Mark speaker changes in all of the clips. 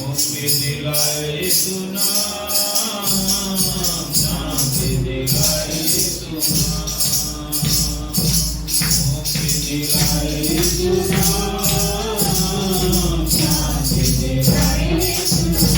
Speaker 1: मुक्ति दिलाए सुना, शांति दिलाए सुना, मुक्ति दिलाए सुना, शांति दिलाए सुना।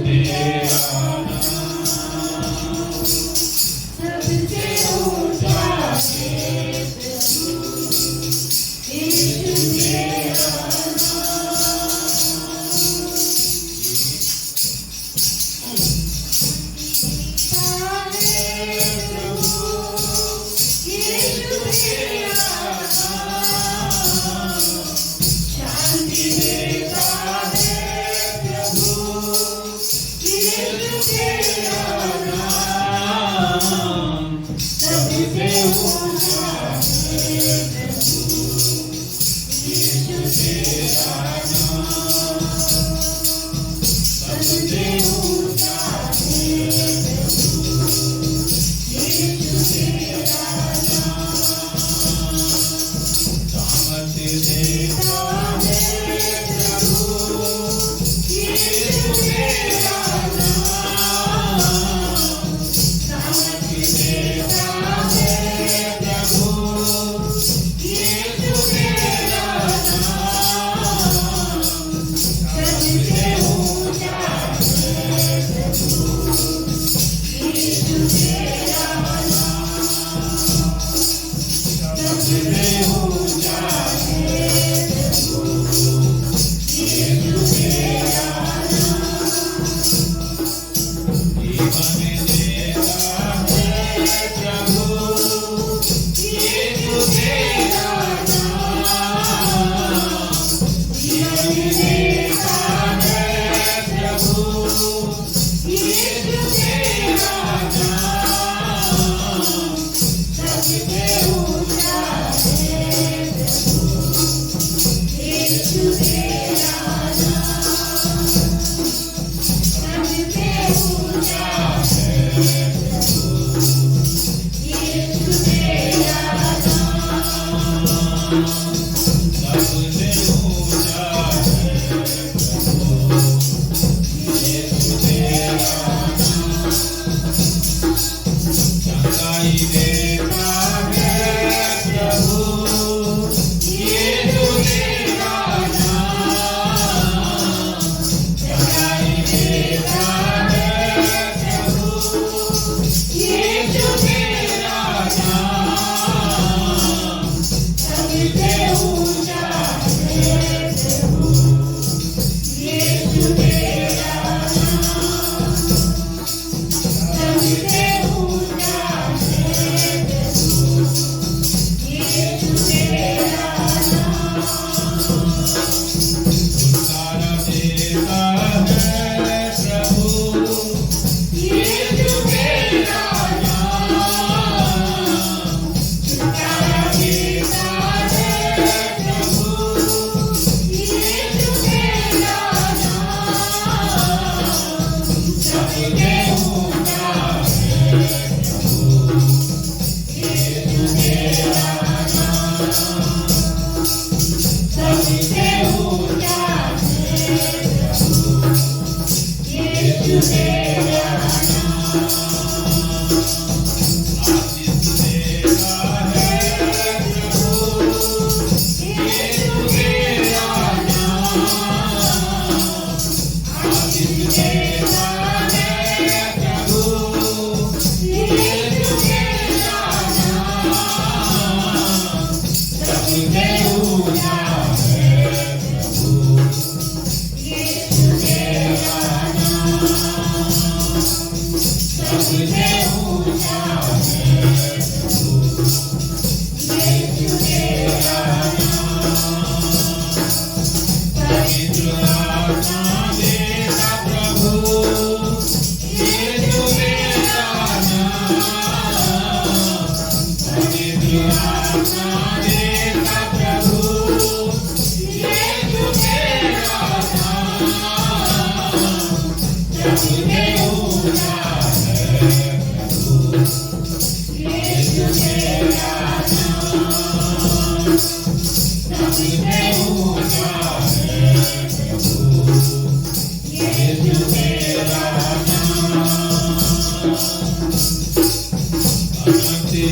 Speaker 1: तेरा नाम
Speaker 2: सबसे ऊंचा है प्रभु, यीशु तेरा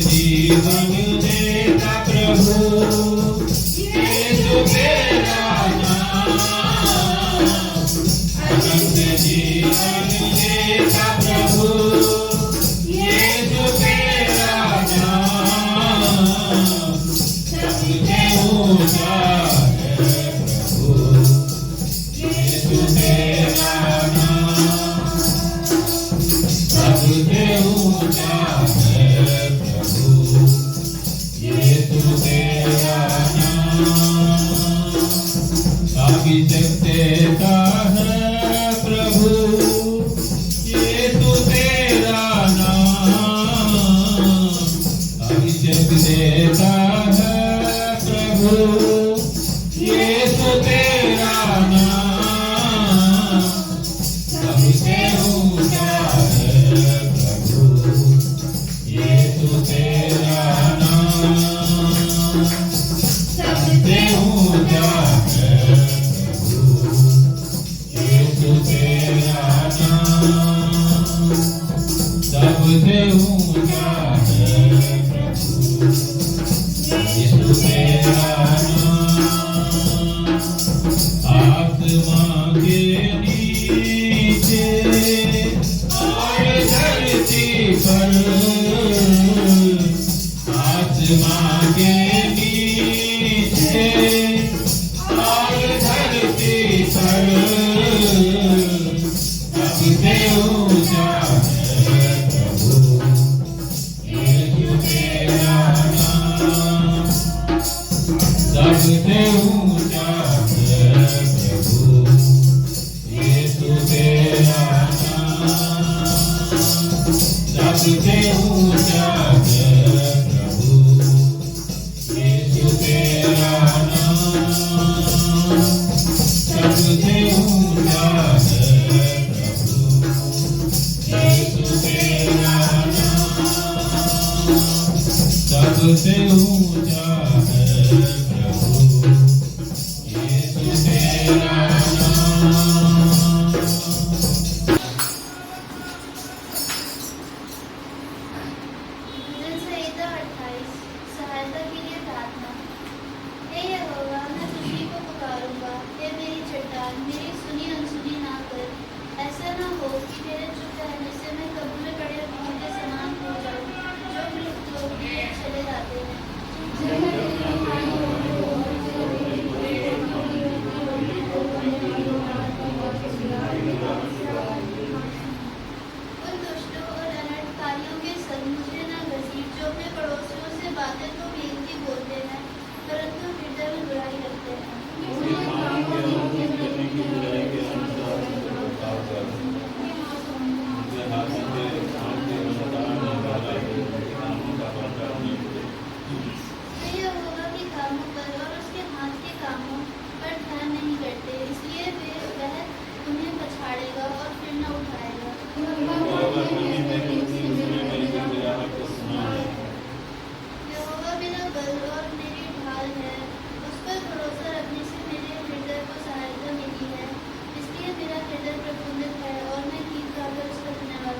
Speaker 1: जीवन देता प्रभु यीशु मेरा नाम, अनंत जीवन सबसे ऊंचा है प्रभु यीशु तेरा नाम। सबसे ऊंचा है प्रभु यीशु तेरा नाम। सबसे ऊंचा है प्रभु यीशु तेरा नाम। सबसे ऊंचा है प्रभु यीशु तेरा नाम। सबसे ऊंचा है प्रभु यीशु तेरा नाम।
Speaker 2: भजन संहिता 28 सहायता के लिए प्रार्थना। हे यहोवा, मैं तुझी को पुकारूंगा। हे मेरी चट्टान, मेरी सुनी अनसुनी ना कर। ऐसा ना हो कि मेरे चुप रहने से मैं कब्र में पड़े हुओं के समान हो जाऊं, जो मृत लोग भी चले जाते हैं। उन दुष्टों और अनर्थकारियों के संग मुझे न घसीट, जो अपने पड़ोसियों से बातें तो मेल की बोलते हैं, परंतु हृदय में बुराई रखते हैं। वे यहोवा के कामों पर और उसके हाथ के कामों पर ध्यान नहीं करते, इसलिए वह उन्हें पछाड़ेगा और फिर न उठाएगा। यहोवा मेरा बल और मेरी ढाल है, उस पर भरोसा रखने से मेरे हृदय को सहायता मिली है। इसलिए मेरा हृदय प्रफुल्लित है और मैं गीत गाकर उसका धन्यवाद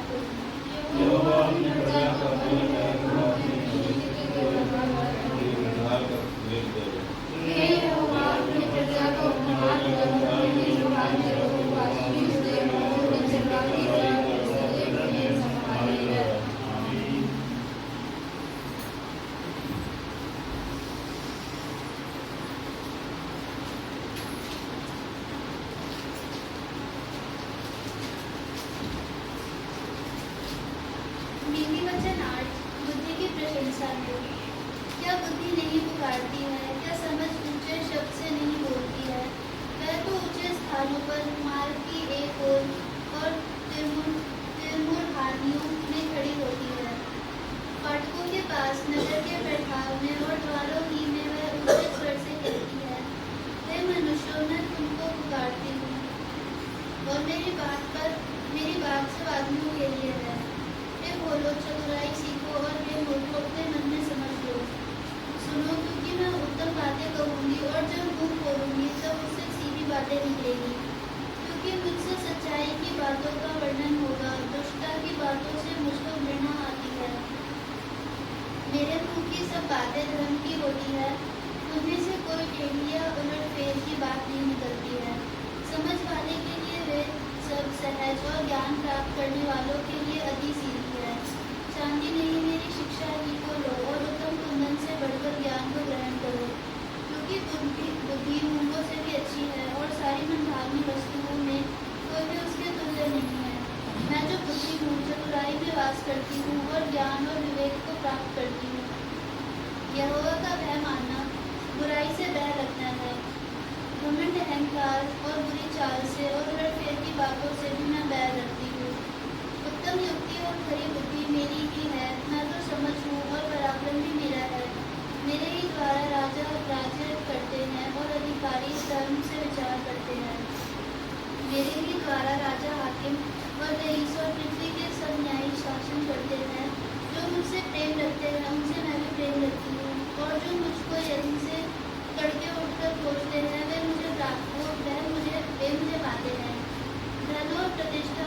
Speaker 2: नीति वचन 8 बुद्धि की प्रशंसा में। क्या बुद्धि नहीं पुकारती है? क्या समझ ऊंचे शब्द से नहीं बोलती है? वह तो ऊंचे स्थानों पर मार्ग की एक ओर और तिरमुरहानियों में खड़ी होती है। फाटकों के पास, नगर के प्रभाव में और द्वारों ही में वह ऊंचे स्वर से कहती है, हे मनुष्यों, मैं तुमको पुकारती हूँ और मेरी बात सब आदमियों के लिए है। वे बोलो, चतुराई सीखो और वे मूर्खों अपने मन में समझ लो। सुनो, क्योंकि मैं उत्तम बातें कहूँगी और जब मुंह खोलूँगी तब उससे सीधी बातें निकलेगी। क्योंकि मुझसे सच्चाई की बातों का वर्णन होगा, दुष्टता की बातों से मुझको घृणा आती है। मेरे मुंह की सब बातें धर्म की होती है, उनमें से कोई टेढ़ी या उलटफेर की बात नहीं निकलती है। समझ वाले के लिए वे सब सहज और ज्ञान प्राप्त करने वालों के लिए अति सीधी है। चांदी नहीं, मेरी शिक्षा ही को लो और उत्तम कुंदन से बढ़कर ज्ञान को ग्रहण करो। क्योंकि बुद्धि मूंगों से भी अच्छी है और सारी मनभावनी वस्तुओं में कोई भी उसके तुल्य नहीं है। मैं जो बुद्धि हूँ, चतुराई में वास करती हूँ और ज्ञान और विवेक को प्राप्त करती हूँ। यहोवा का भय मानना बुराई से भय रखना है। घमंड, अहंकार और बुरी चाल से और उलटफेर की बातों से भी मैं बैर रखती हूँ। उत्तम युक्ति और खरी बुद्धि मेरी ही है, मैं तो समझ हूँ और पराक्रम भी मेरा है। मेरे ही द्वारा राजा राज्य करते हैं और अधिकारी धर्म से विचार करते हैं। मेरे ही द्वारा राजा हाकिम और रईस और पृथ्वी के सब न्यायी शासन करते हैं। जो मुझसे प्रेम रखते हैं उनसे मैं भी प्रेम रखती हूँ, और जो मुझको यत्न से तड़के उठकर खोजते हैं वे मुझे पाते हैं। धन और प्रतिष्ठा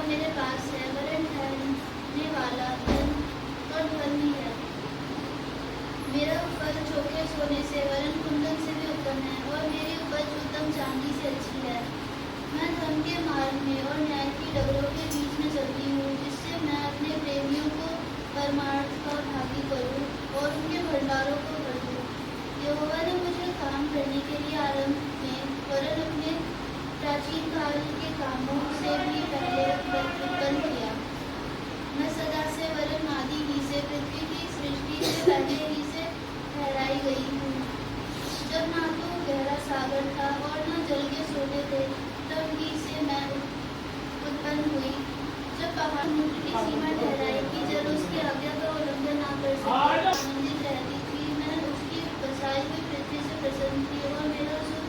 Speaker 2: समुद्र की सीमा ठहराई कि जल उसकी आज्ञा का उल्लंघन ना कर सके। आनंदित रहती थी, मैं उसकी बसाई हुई पृथ्वी से प्रसन्न थी और मेरा सुख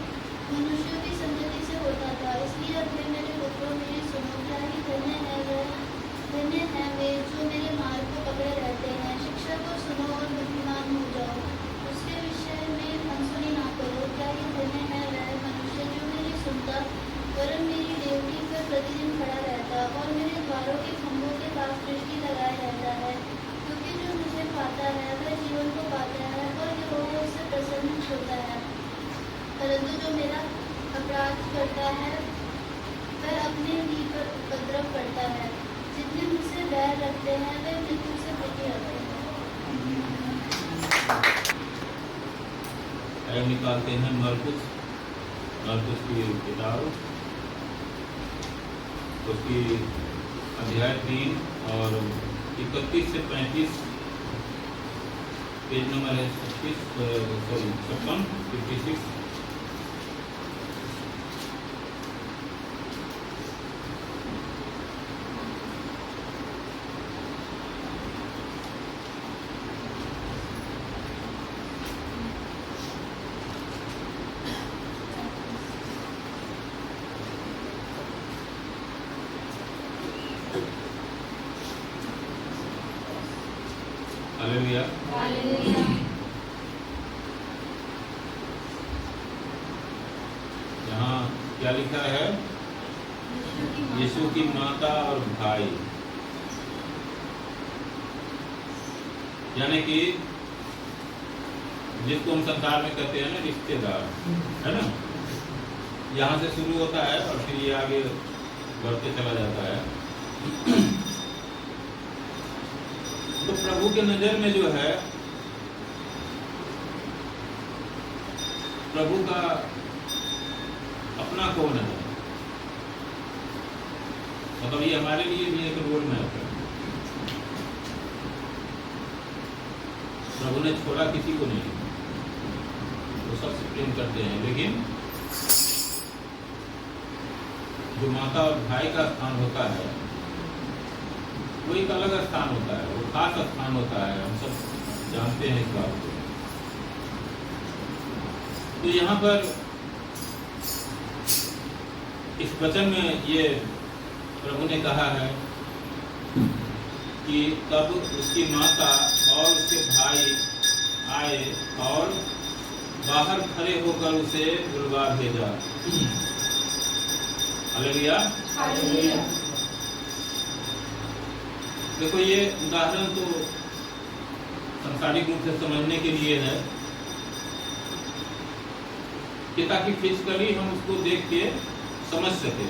Speaker 2: मनुष्यों की संतति से होता था। इसलिए अब हे मेरे पुत्रों, मेरी सुनो, क्या ही धन्य है वे जो मेरे मार्ग को पकड़े रहते हैं। शिक्षा को सुनो और बुद्धिमान हो जाओ, उसके विषय में अनसुनी ना करो। क्या ही धन्य है वह मनुष्य जो मेरी सुनता वरन मेरी डेवढ़ी पर प्रतिदिन खड़ा रहता और मेरे द्वारों के खंभों के पास दृष्टि लगाए रहता है। क्योंकि जो मुझे पाता है वह जीवन को पाता है और यहोवा उससे प्रसन्न होता है। परंतु जो मेरा अपराध करता है वह अपने ही पर उपद्रव करता है। जितने मुझसे बैर रखते हैं वे मृत्यु से प्रीति रखते हैं।
Speaker 1: अब निकालते हैं मरकुस की किताब, उसकी अध्याय 3 और 31 से 35, पेज नंबर है 56। हालेलुया। यहाँ क्या लिखा है? यीशु की माता और भाई, यानी कि जिसको हम संसार में कहते हैं ना रिश्तेदार, है ना, यहाँ से शुरू होता है और फिर ये आगे बढ़ते चला जाता है। तो प्रभु के नजर में जो है, प्रभु का अपना कौन है? मतलब ये हमारे लिए भी एक रोल मैप है। प्रभु ने छोड़ा किसी को नहीं, वो सबसे प्रेम करते हैं, लेकिन जो माता और भाई का स्थान होता है वो एक अलग स्थान होता है, वो खास स्थान होता है। हम सब जानते हैं इस बात को। तो यहाँ पर इस वचन में ये प्रभु ने कहा है कि तब उसकी माता और उसके भाई आए और बाहर खड़े होकर उसे बुलवा भेजा। हालेलुया। देखो, ये उदाहरण तो सांसारिक रूप से समझने के लिए है कि ताकि फिजिकली हम उसको देख के समझ सके।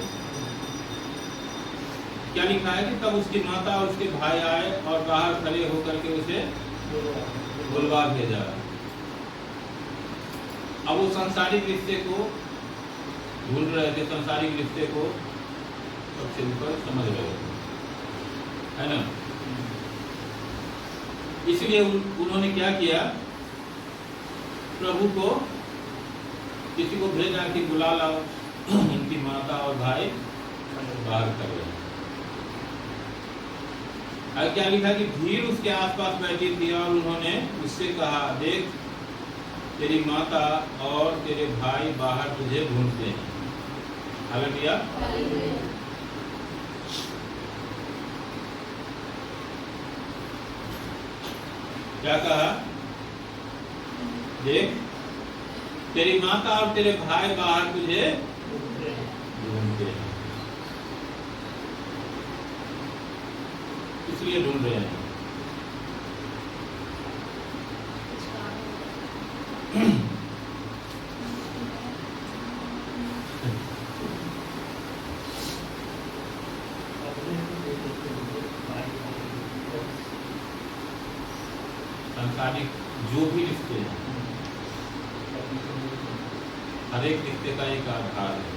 Speaker 1: क्या लिखा है कि तब उसकी माता और उसके भाई आए और बाहर खड़े होकर के उसे बुलवा भेजा। अब वो सांसारिक रिश्ते को ढूंढ रहे थे, सांसारिक रिश्ते को सबसे ऊपर समझ रहे थे, है ना। इसलिए उन्होंने क्या किया, प्रभु को किसी को भेजा कि बुला लाओ उनकी माता और भाई बाहर कर रहे। और क्या लिखा कि भीड़ उसके आसपास बैठी थी और उन्होंने उससे कहा, देख तेरी माता और तेरे भाई बाहर तुझे ढूंढते हैं। हालेलुया। क्या कहा? देख तेरी माता और तेरे भाई बाहर तुझे ढूंढते हैं। इसलिए ढूंढ रहे हैं। सांसारिक जो भी रिश्ते हैं, हर एक रिश्ते का एक आधार है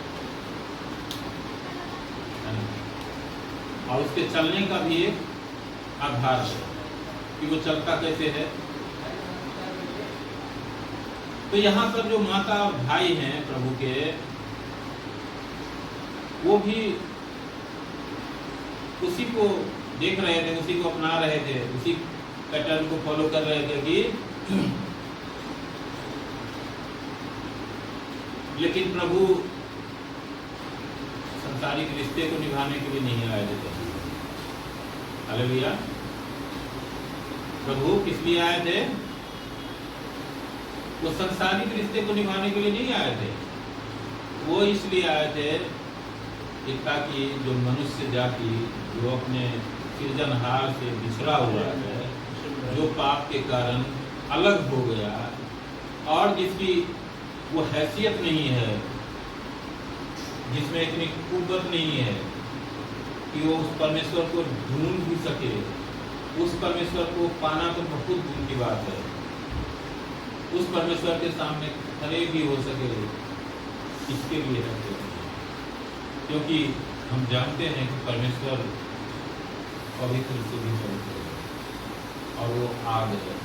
Speaker 1: और उसके चलने का भी एक आधार है कि वो चलता कैसे है। तो यहाँ पर जो माता और भाई हैं प्रभु के, वो भी उसी को देख रहे थे, उसी को अपना रहे थे, उसी पैटर्न को फॉलो कर रहे थे कि लेकिन प्रभु संसारिक रिश्ते को निभाने के लिए नहीं आए थे। हालेलुया। प्रभु किस लिए आए थे? वो संसारिक रिश्ते को निभाने के लिए नहीं आए थे, वो इसलिए आए थे कि ताकि जो मनुष्य जाति जो अपने सृजनहार से बिछड़ा हुआ है, जो पाप के कारण अलग हो गया और जिसकी वो हैसियत नहीं है, जिसमें इतनी कुव्वत नहीं है कि वो उस परमेश्वर को ढूंढ भी सके, उस परमेश्वर को पाना तो बहुत दूर की बात है, उस परमेश्वर के सामने खड़े भी हो सके, इसके लिए है। क्योंकि हम जानते हैं कि परमेश्वर पवित्र से भी पवित्र है और वो आग है,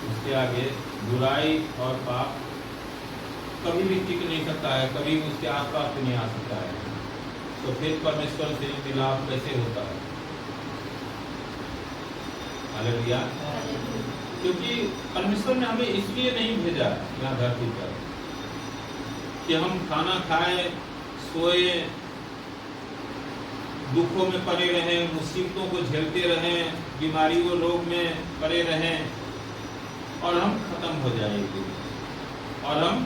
Speaker 1: उसके आगे बुराई और पाप कभी भी टिक नहीं सकता है, कभी भी उसके आसपास भी नहीं आ सकता है। तो फिर परमेश्वर से मिलाप कैसे होता है? हालेलुया। क्योंकि परमेश्वर ने हमें इसलिए नहीं भेजा यहाँ धरती पर कि हम खाना खाए, सोए, दुखों में पड़े रहें, मुसीबतों को झेलते रहें, बीमारियों रोग में पड़े रहें और हम खत्म हो जाएंगे और हम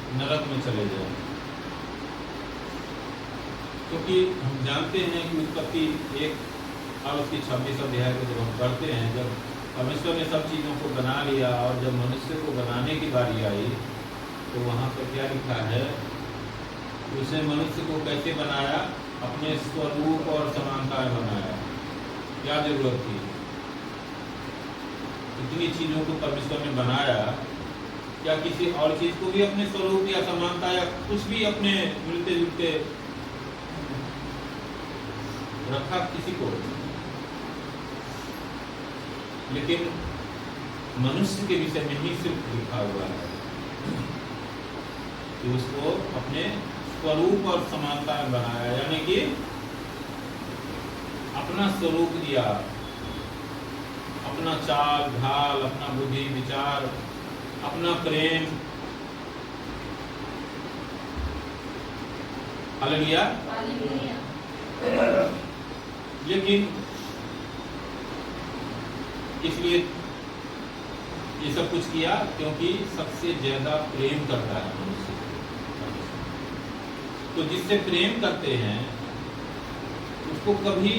Speaker 1: नरक में चले जाएं। क्योंकि हम जानते हैं कि उत्पत्ति 1 और उसकी 26 अध्याय को जब हम पढ़ते हैं, जब परमेश्वर ने सब चीज़ों को बना लिया और जब मनुष्य को बनाने की बारी आई तो वहाँ पर क्या लिखा है? उसने मनुष्य को कैसे बनाया? अपने स्वरूप और समानता में बनाया। क्या जरूरत थी? इतनी चीज़ों को परमेश्वर ने बनाया, क्या किसी और चीज़ को भी अपने स्वरूप या समानता या कुछ भी अपने मिलते जुलते रखा किसी को? लेकिन मनुष्य के विषय में ही सिर्फ लिखा हुआ है कि उसको अपने स्वरूप और समानता में बनाया, यानी कि अपना स्वरूप दिया, अपना चाल ढाल, अपना बुद्धि विचार, अपना प्रेम। हालेलुया। लेकिन इसलिए ये सब कुछ किया क्योंकि सबसे ज्यादा प्रेम करता है मनुष्य। तो जिससे प्रेम करते हैं उसको कभी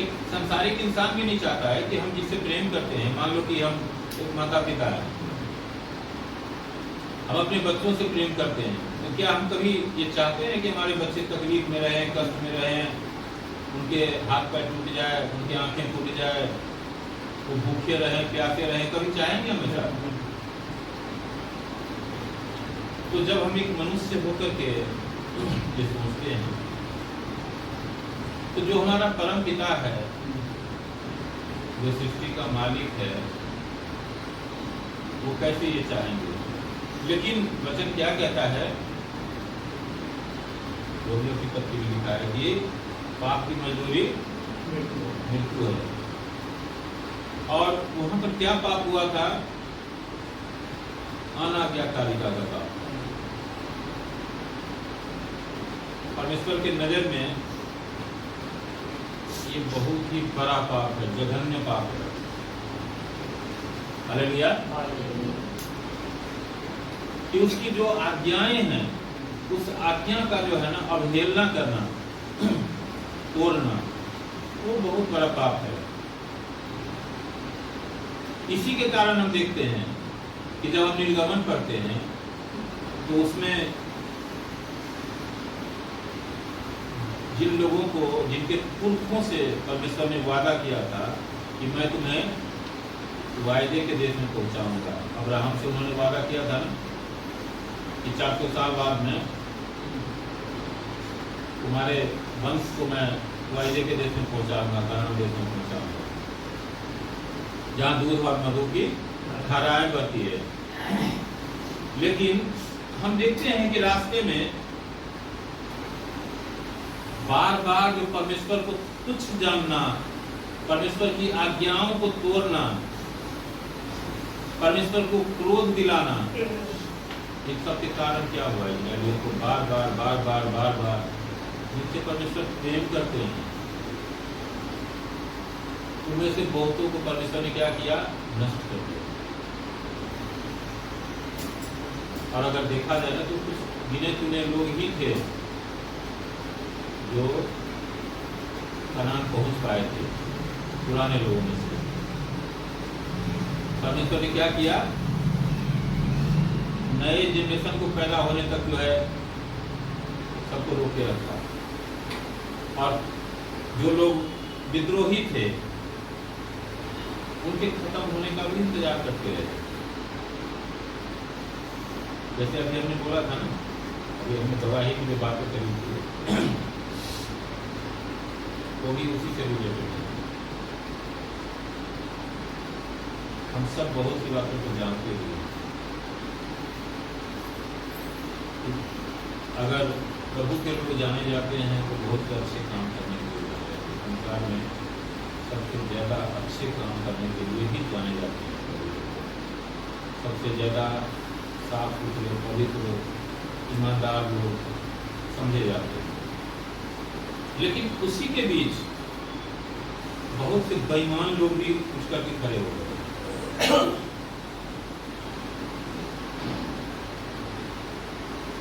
Speaker 1: एक संसारिक इंसान भी नहीं चाहता है कि हम जिससे प्रेम करते हैं, मान लो कि हम एक माता पिता है, हम अपने बच्चों से प्रेम करते हैं, तो क्या हम कभी ये चाहते हैं कि हमारे बच्चे तकलीफ में रहें, कष्ट में रहें, उनके हाथ पैर टूट जाए, उनकी आंखें टूट जाए, वो भूखे रहें, प्यासे रहें? कभी चाहेंगे हमेशा? तो जब हम एक मनुष्य होकर के ये सोचते हैं तो जो हमारा परम पिता है, जो सृष्टि का मालिक है, वो कैसे ये चाहेंगे? लेकिन वचन क्या कहता है? रोमियो की पत्री में लिखा है कि पाप की मजदूरी मृत्यु है। और वहां पर क्या पाप हुआ था? अनाज्ञाकारिता का पाप। परमेश्वर के नजर में ये बहुत ही बड़ा पाप है, जघन्य पाप है। हालेलुया। कि उसकी जो आज्ञाएं हैं, उस आज्ञा का जो है ना अवहेलना करना, तोड़ना, वो बहुत बड़ा पाप है। इसी के कारण हम देखते हैं कि जब हम निर्गमन पढ़ते हैं तो उसमें जिन लोगों को, जिनके पुरखों से परमेश्वर ने वादा किया था कि मैं तुम्हें वायदे के देश में पहुंचाऊंगा, अब्राहम से उन्होंने वादा किया था ना कि 400 साल बाद में तुम्हारे वंश को मैं वायदे के देश में पहुंचाऊंगा, कनान देश में पहुंचाऊंगा, जहाँ दूध और मधु की धाराएं बहती है। लेकिन हम देखते हैं कि रास्ते में बार बार जो परमेश्वर को तुच्छ जानना, परमेश्वर की आज्ञाओं को तोड़ना, परमेश्वर को क्रोध दिलाना, इन सब के कारण क्या हुआ? इस्राएलियों को बार बार जिनसे परमेश्वर प्रेम करते हैं उनमें से बहुतों को परमेश्वर ने क्या किया? नष्ट कर दिया। और अगर देखा जाए ना तो कुछ गिने चुने लोग ही थे जो कनान पहुंच पाए थे पुराने लोगों में से। परमेश्वर ने क्या किया? नए जनरेशन को पैदा होने तक जो है सबको रोक के रखा, और जो लोग विद्रोही थे उनके खत्म होने का भी इंतजार करते रहे। जैसे अभी हमने बोला था ना, अभी हमने गवाही की जो बातें करी थी वो भी उसी से रिलेटेड है। हम सब बहुत सी बातों को जानते हुए अगर प्रभु के लोग जाने जाते हैं तो बहुत से अच्छे काम करने के लिए जाते हैं। संसार में सबसे ज़्यादा अच्छे काम करने के लिए ही जाने जाते हैं। सबसे ज़्यादा साफ सुथरे, पवित्र, ईमानदार लोग समझे जाते हैं। लेकिन उसी के बीच बहुत से बेईमान लोग भी उठ करके खड़े हो गए।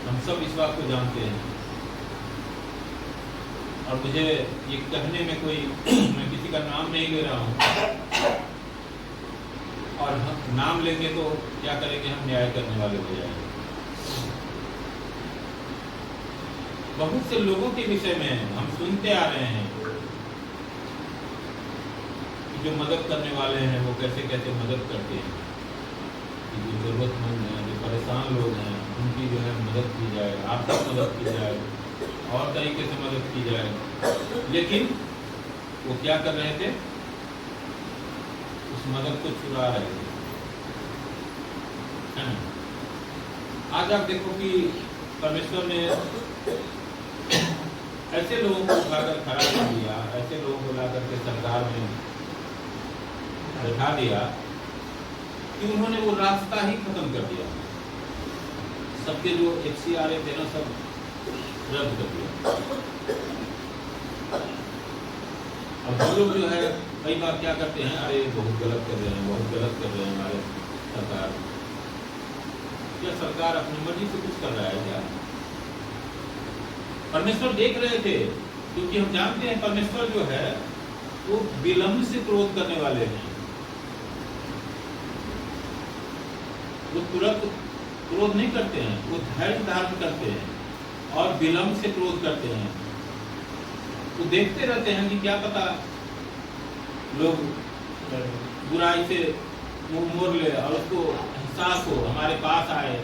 Speaker 1: हम सब इस बात को जानते हैं, और मुझे ये कहने में कोई मैं किसी का नाम नहीं ले रहा हूं, और हम नाम लेंगे तो क्या करेंगे? हम न्याय करने वाले हो जाएंगे। बहुत से लोगों के विषय में हम सुनते आ रहे हैं कि जो मदद करने वाले हैं वो कैसे कैसे मदद करते हैं, कि जो जरूरतमंद हैं, जो परेशान लोग हैं, उनकी जो है मदद की जाए, आर्थिक मदद की जाए, और तरीके से मदद की जाए। लेकिन वो क्या कर रहे थे? उस मदद को चुरा रहे थे, है ना? आज आप देखो कि परमेश्वर ने ऐसे लोगों को उठाकर खड़ा कर दिया, ऐसे लोगों को ला करके सरकार में बैठा दिया कि उन्होंने वो रास्ता ही खत्म कर दिया। सबके जो FCRA थे ना, सब रद्द कर दिया। अब हम लोग जो है कई बार क्या करते हैं? अरे बहुत गलत कर रहे हैं, बहुत गलत कर रहे हैं हमारे सरकार। क्या सरकार अपनी मर्जी से कुछ कर रहा है क्या? परमेश्वर देख रहे थे, क्योंकि हम जानते हैं परमेश्वर जो है वो विलंब से क्रोध करने वाले हैं। वो तुरंत क्रोध नहीं करते हैं, वो धैर्य धारण करते हैं और विलंब से क्रोध करते हैं। वो देखते रहते हैं कि क्या पता लोग बुराई से मुंह मोड़ ले और उसको एहसास हो, हमारे पास आए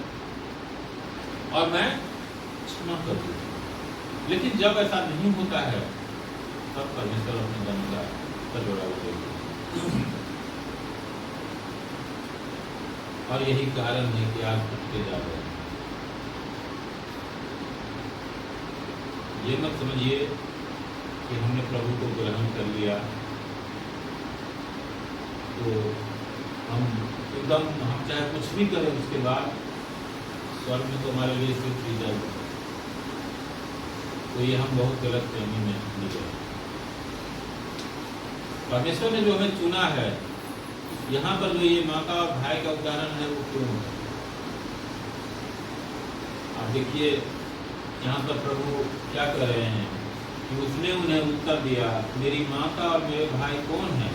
Speaker 1: और मैं क्षमा कर दूं। लेकिन जब ऐसा नहीं होता है तब परमेश्वर अपने दम का कटोरा उठाएगा। और यही कारण है कि आज भटके जा रहे हैं। ये मत समझिए कि हमने प्रभु को ग्रहण कर लिया तो हम एकदम हम चाहे कुछ भी करें उसके बाद स्वर्ग में तो हमारे लिए सिर्फ रिजर्व है। तो ये हम बहुत गलत फहमी में निकले। परमेश्वर ने जो हमें चुना है, यहाँ पर जो ये माता और भाई का उदाहरण है वो क्यों है? आप देखिए यहाँ पर प्रभु क्या कर रहे हैं कि उसने उन्हें उत्तर दिया, मेरी माता और मेरे भाई कौन है?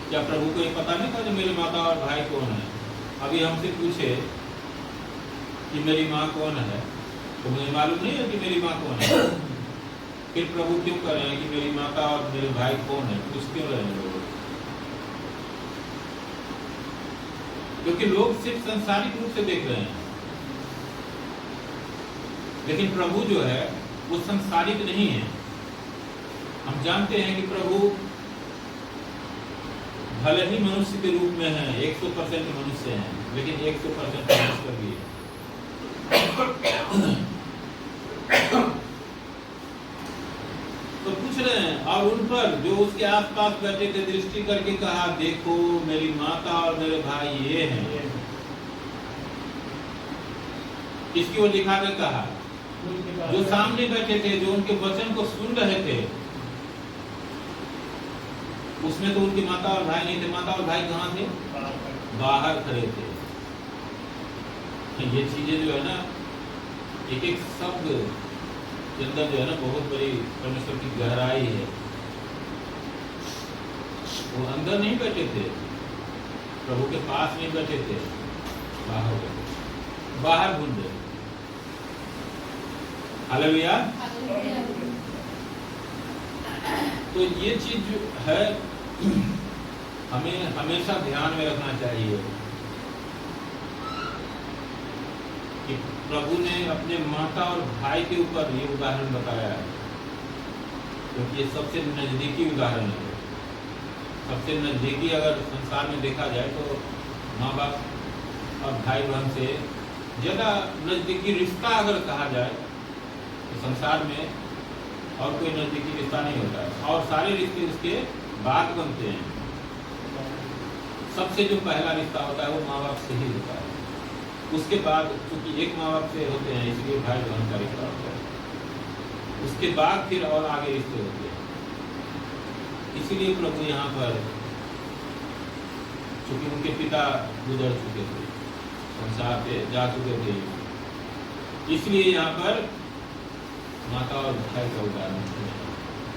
Speaker 1: क्या प्रभु को ये पता नहीं था जो मेरी माता और भाई कौन है? अभी हमसे पूछे कि मेरी माँ कौन है तो मुझे मालूम नहीं है कि मेरी माँ कौन है। फिर प्रभु क्यों कह रहे हैं कि मेरी माता और मेरे भाई कौन है? पूछ क्यों रहे हैं लोग? क्योंकि लोग सिर्फ सांसारिक रूप से देख रहे हैं, लेकिन प्रभु जो है वो सांसारिक नहीं है। हम जानते हैं कि प्रभु भले ही मनुष्य के रूप में है, 100% मनुष्य हैं, लेकिन 100% परमेश्वर भी है। तो पूछ रहे हैं, और उन पर जो उसके आसपास बैठे थे दृष्टि करके कहा, देखो मेरी माता और मेरे भाई ये हैं। किसकी ओर दिखा कर कहा? जो सामने बैठे थे, जो उनके वचन को सुन रहे थे। उसमें तो उनकी माता और भाई नहीं थे। माता और भाई कहाँ थे? बाहर खड़े थे। ये चीजें जो है ना, एक एक शब्द के अंदर जो है ना बहुत बड़ी परमेश्वर की गहराई है। वो अंदर नहीं बैठे थे, प्रभु के पास नहीं बैठे थे, बाहर बैठे, बाहर ढूंढे। हालेलुया। तो ये चीज जो है हमें हमेशा ध्यान में रखना चाहिए कि प्रभु ने अपने माता और भाई के ऊपर ये उदाहरण बताया है, क्योंकि ये सबसे नजदीकी उदाहरण है। सबसे नजदीकी अगर संसार में देखा जाए तो माँ बाप और भाई बहन से ज्यादा नजदीकी रिश्ता अगर कहा जाए तो संसार में और कोई नजदीकी रिश्ता नहीं होता है, और सारे रिश्ते उसके बाद बनते हैं। सबसे जो पहला रिश्ता होता है वो माँ बाप से ही होता है। उसके बाद, क्योंकि एक माँ बाप से होते हैं इसलिए भाई बहन का रिश्ता होता है, उसके बाद फिर और आगे रिश्ते होते हैं। इसीलिए प्रभु यहाँ पर, चूंकि उनके पिता गुजर चुके थे, संसार पे जा चुके थे, इसलिए यहाँ पर माता और भाई का उदाहरण है।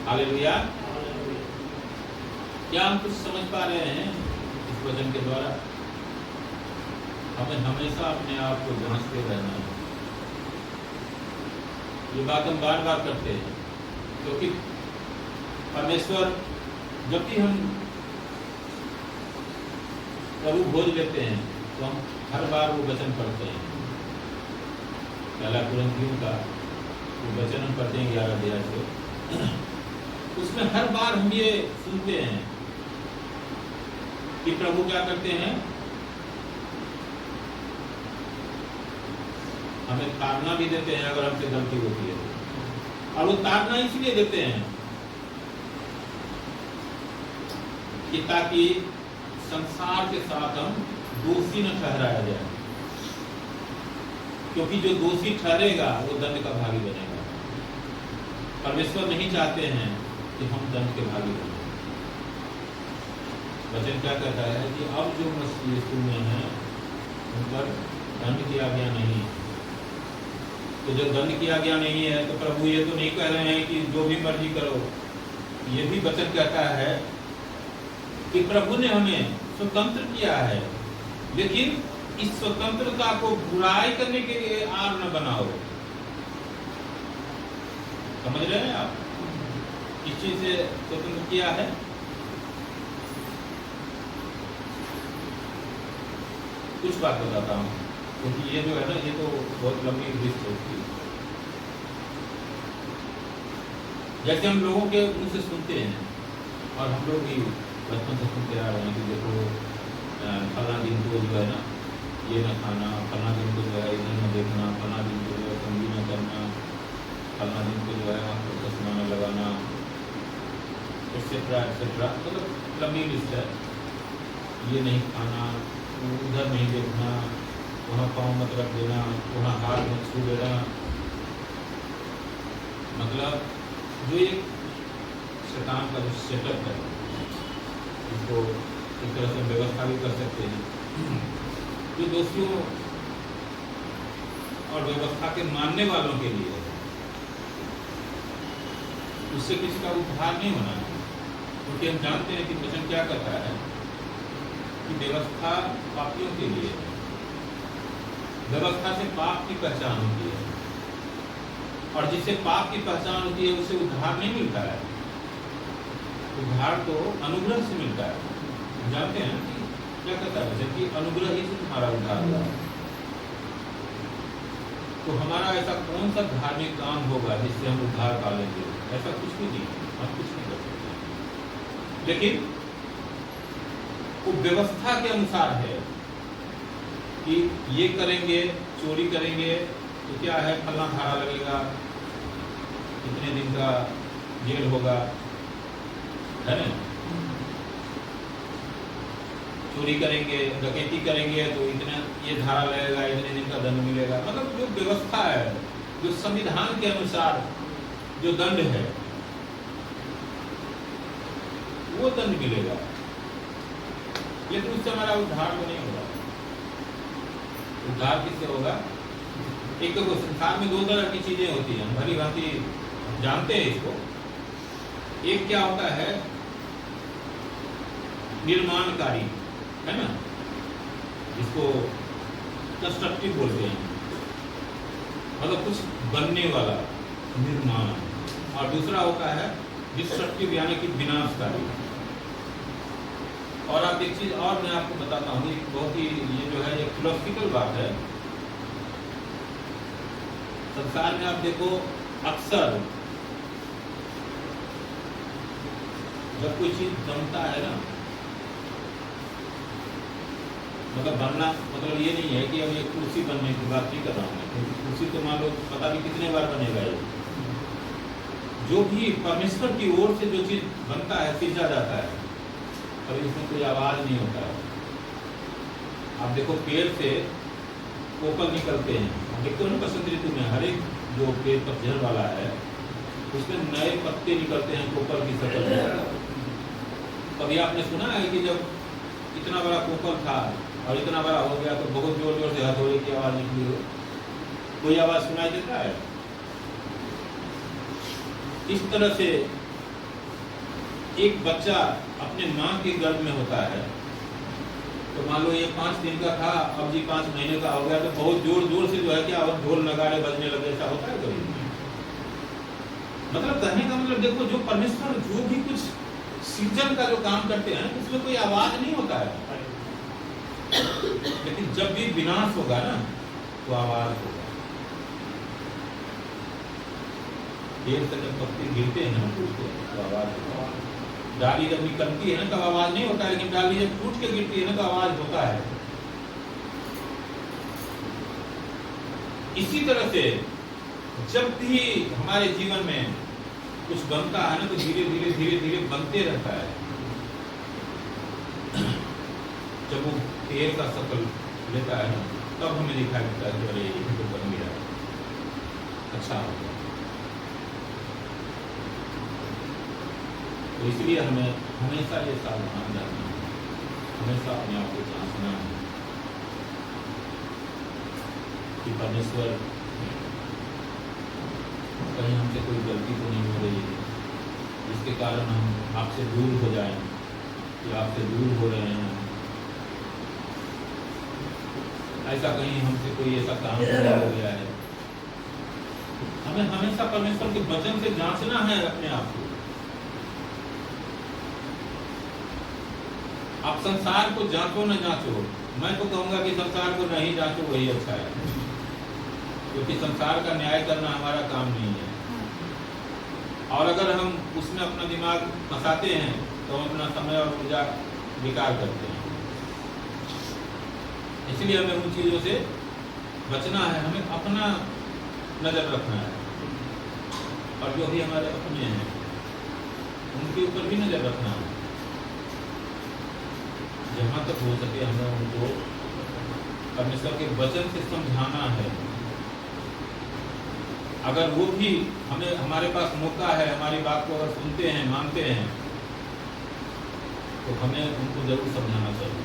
Speaker 1: हालेलुया। क्या हम कुछ समझ पा रहे हैं इस वचन के द्वारा? हमें हमेशा अपने आप को जांचते रहना है। ये बात हम बार बार करते हैं, क्योंकि परमेश्वर, जब भी हम प्रभु भोज लेते हैं तो हम हर बार वो वचन पढ़ते हैं। पहला कुरिन्थियों का वो वचन हम पढ़ते हैं 11 अध्याय से। उसमें हर बार हम ये सुनते हैं कि प्रभु क्या करते हैं, हमें ताड़ना भी देते हैं अगर हमसे गलती होती है। और वो ताड़ना इसलिए देते हैं कि ताकि संसार के साथ हम दोषी न ठहराया जाए, क्योंकि जो दोषी ठहरेगा वो दंड का भागी बनेगा। परमेश्वर नहीं चाहते हैं कि हम दंड के भागी बने। वचन क्या कहता है कि अब जो मसीह यीशु में है उन पर दंड किया गया नहीं। तो जब दंड किया गया नहीं है तो प्रभु ये तो नहीं कह रहे हैं कि जो भी मर्जी करो। ये भी वचन कहता है कि प्रभु ने हमें स्वतंत्र किया है, लेकिन इस स्वतंत्रता को बुराई करने के लिए आड़ न बनाओ। समझ रहे हैं आप? किस चीज से स्वतंत्र किया है? कुछ बात बताता हूँ, क्योंकि ये जो है ना, ये तो बहुत लंबी लिस्ट होती है। जैसे हम लोगों के मुंह से सुनते हैं, और हम लोग भी बचपन से सुनते आ रहे हैं कि देखो फला दिन को जो है ना ये न खाना, फला दिन को जो है इधर न देखना, फला दिन को जो है कंघी न करना, फला दिन को जो है आँख पर चश्मा न लगाना, एक्सेट्रा एक्सेट्रा। मतलब लंबी लिस्ट है। ये नहीं खाना, उधर नहीं देखना, वहाँ पाँव मत रख देना, वहाँ हाथ मत छू देना। मतलब जो एक शैतान का जो सेटअप है, इसको एक तरह से व्यवस्था भी कर सकते हैं। जो दोषियों और व्यवस्था के मानने वालों के लिए, उससे किसी का उद्धार नहीं होना है। क्योंकि हम जानते हैं कि वचन क्या कहता है कि व्यवस्था पापियों के लिए है। व्यवस्था से पाप की पहचान होती है, और जिससे पाप की पहचान होती है उसे उद्धार नहीं मिलता है। उद्धार तो अनुग्रह से मिलता है। जानते हैं कि क्या कहता है वचन कि अनुग्रह ही से तुम्हारा उद्धार हुआ। तो हमारा ऐसा कौन सा धार्मिक काम होगा जिससे हम उद्धार पा लेंगे? ऐसा कुछ भी नहीं, हम कुछ नहीं कर सकते। लेकिन वो व्यवस्था के अनुसार है कि ये करेंगे, चोरी करेंगे तो क्या है, फलना धारा लगेगा, इतने दिन का जेल होगा, है ना। चोरी करेंगे, डकैती करेंगे तो इतना ये धारा लगेगा, इतने दिन का दंड मिलेगा। मतलब जो व्यवस्था है, जो संविधान के अनुसार जो दंड है, वो दंड मिलेगा। लेकिन उससे हमारा उद्धार तो नहीं होगा। उद्धार किससे होगा? एक तो संसार में दो तरह की चीजें होती हैं, भली भांति जानते हैं इसको। एक क्या होता है, निर्माणकारी, है ना, जिसको कंस्ट्रक्टिव बोलते हैं, मतलब कुछ बनने वाला निर्माण। और दूसरा होता है डिस्ट्रक्टिव, यानी कि विनाशकारी। और आप एक चीज और मैं आपको बताता हूँ, एक बहुत ही ये जो है एक फिलोसफिकल बात है। संसार में आप देखो, अक्सर जब कोई चीज बनता है ना, मतलब बनना मतलब ये नहीं है कि अब ये कुर्सी बनने की बात नहीं कर रहा हूँ मैं, क्योंकि कुर्सी तो मान लो पता नहीं कितने बार बनेगा। ये जो भी परमेश्वर की ओर से जो चीज बनता है, सींचा जाता है, कभी इसमें कोई आवाज नहीं होता है। आप देखो पेड़ से कोपल निकलते हैं, हम देखते हो ना बसंत ऋतु में, हर एक जो पेड़ पतझड़ वाला है उसमें नए पत्ते निकलते हैं कोपल की शक्ल में। कभी आपने सुना है कि जब इतना बड़ा कोपल था और इतना बड़ा हो गया तो बहुत जोर जोर से हथौड़े की आवाज निकली हो? कोई आवाज सुनाई देता है? इस तरह से एक बच्चा अपने माँ के गर्भ में होता है, तो मान लो ये 5 दिन का था, अब जी 5 महीने का हो गया, तो बहुत जोर जोर से जो है क्या ढोल नगाड़े बजने लगे। ऐसा होता है कभी? मतलब कहने का मतलब देखो, जो परमेश्वर जो भी कुछ सीजन का जो काम करते हैं उसमें कोई आवाज नहीं होता है, लेकिन जब भी विनाश होगा ना तो आवाज होगा। पेड़ से जब पत्ते गिरते हैं ना टूट के तो आवाज होगा। डाली जब निकलती है ना तब आवाज नहीं होता है, लेकिन डाली जब टूट के गिरती है ना तो आवाज होता है। इसी तरह से जब भी हमारे जीवन में कुछ बनता है ना तो धीरे धीरे धीरे धीरे बनते रहता है। जब वो पेड़ का शक्ल लेता है ना तब हमें दिखाई देता है कि अरे ये तो बन गया, अच्छा हो गया। तो इसलिए हमें हमेशा ये सावधान रहना है, हमेशा अपने आप को जांचना है कि परमेश्वर कहीं हमसे कोई गलती तो नहीं हो रही है जिसके कारण हम आपसे दूर हो जाएं, या आपसे दूर हो रहे हैं। ऐसा कहीं हमसे कोई ऐसा काम नहीं हो गया है। हमें हमेशा परमेश्वर के वचन से जांचना है अपने आप को। आप संसार को जांचो न जांचो, मैं तो कहूंगा कि संसार को नहीं जांचो, वही अच्छा है, क्योंकि संसार का न्याय करना हमारा काम नहीं है। और अगर हम उसमें अपना दिमाग फंसाते हैं तो हम अपना समय और ऊर्जा बेकार करते हैं। इसलिए हमें उन चीज़ों से बचना है, हमें अपना नजर रखना है, और जो भी हमारे अपने हैं उनके ऊपर भी नजर रखना है। जहाँ तक हो सके हमें उनको परमेश्वर के वचन से समझाना है। अगर वो भी हमें हमारे पास मौका है, हमारी बात को अगर सुनते हैं, मानते हैं, तो हमें उनको जरूर समझाना चाहिए।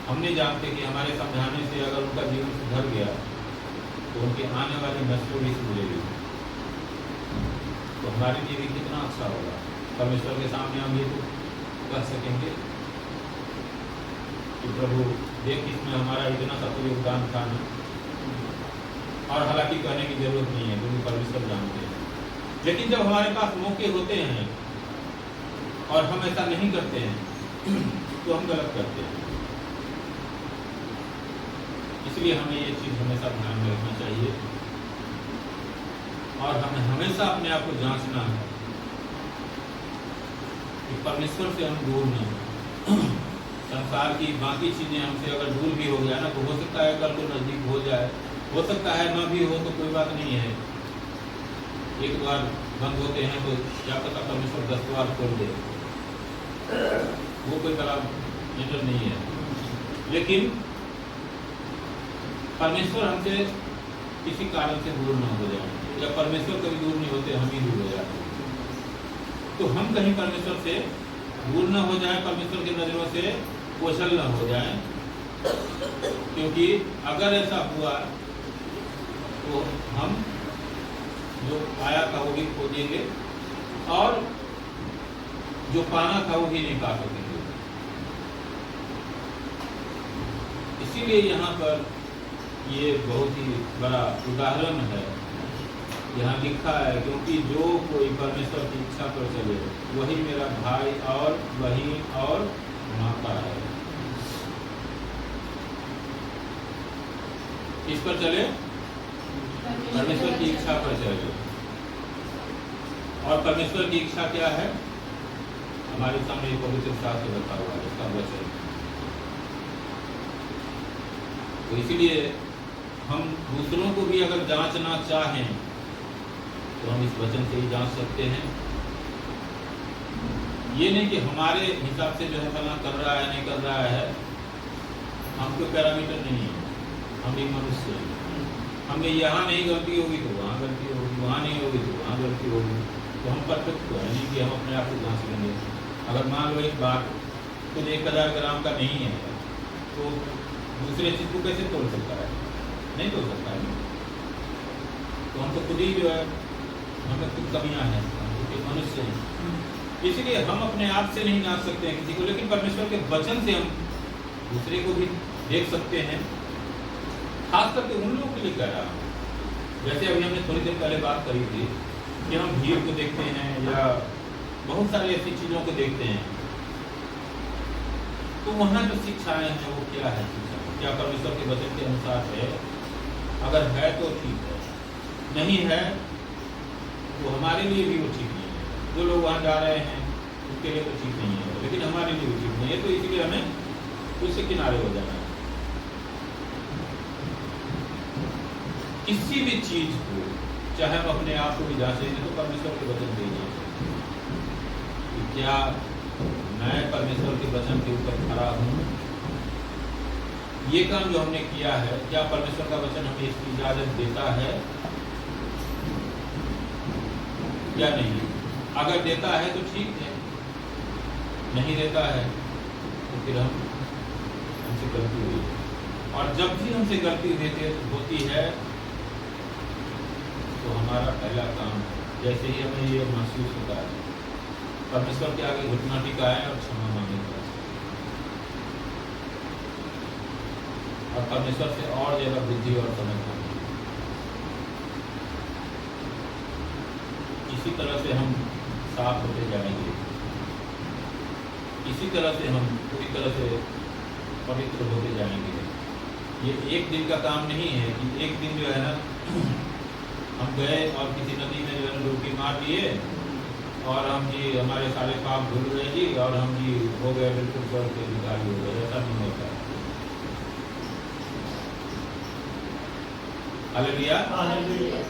Speaker 1: हम नहीं जानते कि हमारे समझाने से अगर उनका जीवन सुधर गया तो उनके आने वाली नस्लों भी सुधरेगी, तो हमारे लिए भी कितना अच्छा होगा। परमेश्वर के सामने हम ये तो कह सकेंगे कि प्रभु देख, इसमें हमारा इतना सा तो योगदान था ना। और हालांकि कहने की जरूरत नहीं है क्योंकि परमेश्वर जानते हैं, लेकिन जब हमारे पास मौके होते हैं और हम ऐसा नहीं करते हैं तो हम गलत करते हैं। इसलिए हमें ये चीज़ हमेशा ध्यान में रखना चाहिए और हमें हमेशा अपने आप को जांचना है कि परमेश्वर से हम दूर न हो। संसार की बाकी चीज़ें हमसे अगर दूर भी हो गया ना तो हो सकता है कल को नज़दीक हो जाए, हो सकता है ना भी हो तो कोई बात नहीं है। एक बार बंद होते हैं तो क्या पता परमेश्वर 10 द्वार खोल दे, वो कोई बड़ा मैटर नहीं है। लेकिन परमेश्वर हमसे किसी कारण से दूर ना हो जाए, या परमेश्वर कभी दूर नहीं होते, हम ही दूर हो जाते। तो हम कहीं परमेश्वर से दूर ना हो जाए, परमेश्वर की नजरों से ओझल ना हो जाए, क्योंकि अगर ऐसा हुआ तो हम जो पाया था वो भी खो देंगे, और जो पाना था वो भी नहीं पा सकेंगे। इसीलिए यहाँ पर ये बहुत ही बड़ा उदाहरण है, यहाँ लिखा है, क्योंकि जो कोई परमेश्वर की इच्छा पर चले वही मेरा भाई और बहन और माता है। किस पर चले? परमेश्वर की इच्छा पर चले। और परमेश्वर की इच्छा क्या है? हमारे सामने पवित्र शास्त्र रखा हुआ है, इसका वचन। तो इसीलिए हम दूसरों को भी अगर जांचना चाहें तो हम इस वचन से ही जांच सकते हैं। ये नहीं कि हमारे हिसाब से जो है फला कर रहा है नहीं कर रहा है, हम कोई पैरामीटर नहीं है, हम एक मनुष्य हैं। हमें यहाँ नहीं गलती होगी तो वहाँ गलती होगी, वहाँ नहीं होगी तो वहाँ गलती होगी। तो हम परफेक्ट तो है नहीं कि हम अपने आप को जांच लेंगे। अगर मान लो एक बात कुछ 1000 ग्राम का नहीं है तो दूसरे चीज को कैसे तोड़ सकता है? नहीं तोड़ सकता है। तो हम तो खुद ही जो है, हमें कुछ कमियां हैं, मनुष्य हैं। इसलिए हम अपने आप से नहीं जांच सकते हैं किसी को, लेकिन परमेश्वर के वचन से हम दूसरे को भी देख सकते हैं। खास करके उन लोगों के लिए कह रहा हूँ, जैसे अभी हमने थोड़ी देर पहले बात करी थी कि हम भीड़ को देखते हैं या बहुत सारी ऐसी चीजों को देखते हैं, तो वहाँ जो शिक्षाएं हैं वो क्या है? शिक्षा क्या परमेश्वर के वचन के अनुसार है? अगर है तो ठीक है, नहीं है तो हमारे लिए भी वो ठीक नहीं है। जो लोग वहाँ जा रहे हैं उसके लिए तो ठीक नहीं है, लेकिन हमारे लिए भी ठीक नहीं है। तो इसलिए हमें उससे किनारे हो जाना है। किसी भी चीज को चाहे हम अपने आप को भी जांचेंगे तो परमेश्वर के वचन से ही जांचेंगे कि क्या मैं परमेश्वर के वचन के ऊपर खड़ा हूँ। ये काम जो हमने किया है, क्या परमेश्वर का वचन हमें इसकी इजाजत देता है या नहीं? अगर देता है तो ठीक है, नहीं देता है तो फिर हमसे गलती हुई है। और जब भी हमसे गलती होती है तो हमारा पहला काम, जैसे ही हमें ये महसूस होता है, परमेश्वर के आगे घुटना टिकाएं और क्षमा मांगने का, और परमेश्वर से और ज्यादा बुद्धि और समझ मांगे। इसी तरह से हम साफ होते जाएंगे, इसी तरह से हम पूरी तरह से पवित्र होते जाएंगे। ये एक दिन का काम नहीं है कि एक दिन जो है ना हम गए और किसी नदी में जो है डुबकी मार लिए और हम जी हमारे सारे पाप धुल गए जी और हम जी हो गए बिल्कुल स्वर्ग के अधिकारी हो गए। ऐसा नहीं होता। हालेलुया।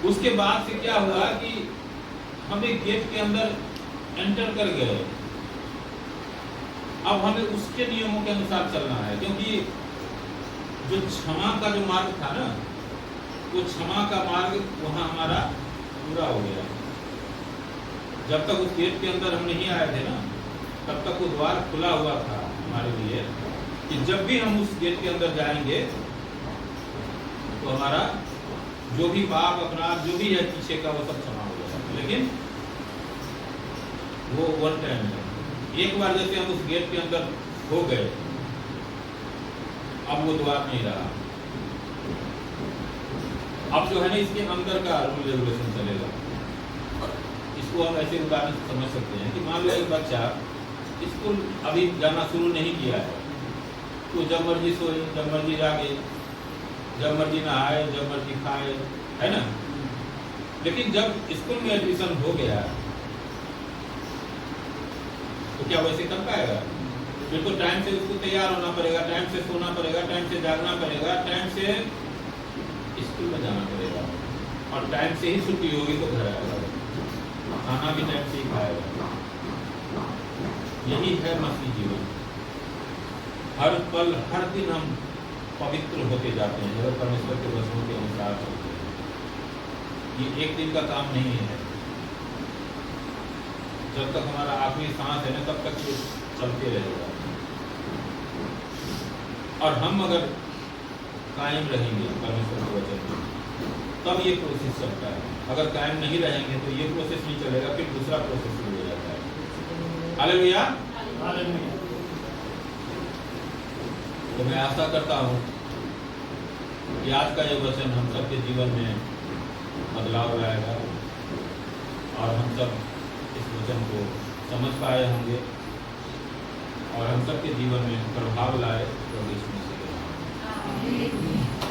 Speaker 1: उसके बाद से क्या हुआ कि हम एक गेट के अंदर एंटर कर गए। अब हमें उसके नियमों के अनुसार चलना है, क्योंकि जो क्षमा का जो मार्ग था ना, वो क्षमा का मार्ग वहां हमारा पूरा हो गया। जब तक उस गेट के अंदर हम नहीं आए थे ना, तब तक वो द्वार खुला हुआ था हमारे लिए कि जब भी हम उस गेट के अंदर जाएंगे तो हमारा जो भी पाप अपराध जो भी है पीछे का वो सब क्षमा हो जाएगा। लेकिन वो वन टाइम है। एक बार जैसे हम उस गेट के अंदर हो गए, अब वो द्वार नहीं रहा। अब जो है ना इसके अंदर का रूल रेगुलेशन चलेगा। इसको हम ऐसे उदाहरण से समझ सकते हैं कि मान लो एक बच्चा स्कूल अभी जाना शुरू नहीं किया है, तो जब मर्जी सोए, जब मर्जी जागे, जब मर्जी नहाए, जब मर्जी खाए, है ना। लेकिन जब स्कूल में एडमिशन हो गया तो क्या वैसे कर पाएगा? बिल्कुल टाइम से उसको तैयार होना पड़ेगा, टाइम से सोना पड़ेगा, टाइम से जागना पड़ेगा, टाइम से स्कूल में जाना पड़ेगा और टाइम से ही छुट्टी होगी तो घर आएगा। वहाँ भी टाइम से ही खाएगा। यही है मसीह जीवन। हर पल हर दिन हम पवित्र होते जाते हैं अगर परमेश्वर के वचनों के अनुसार चलते हैं। ये एक दिन का काम नहीं है। जब तक हमारा आखिरी सांस है ना तब तक ये चलते रहेगा। और हम अगर कायम रहेंगे परमेश्वर के वचन में तब ये प्रोसेस चलता है। अगर कायम नहीं रहेंगे तो ये प्रोसेस नहीं चलेगा, फिर दूसरा प्रोसेस शुरू हो जाता है। हालेलुया। तो मैं आशा करता हूँ कि आज का ये वचन हम सबके जीवन में बदलाव लाएगा और हम सब इस वचन को समझ पाए होंगे और हम सबके जीवन में प्रभाव लाए प्रभु यीशु मसीह के नाम में।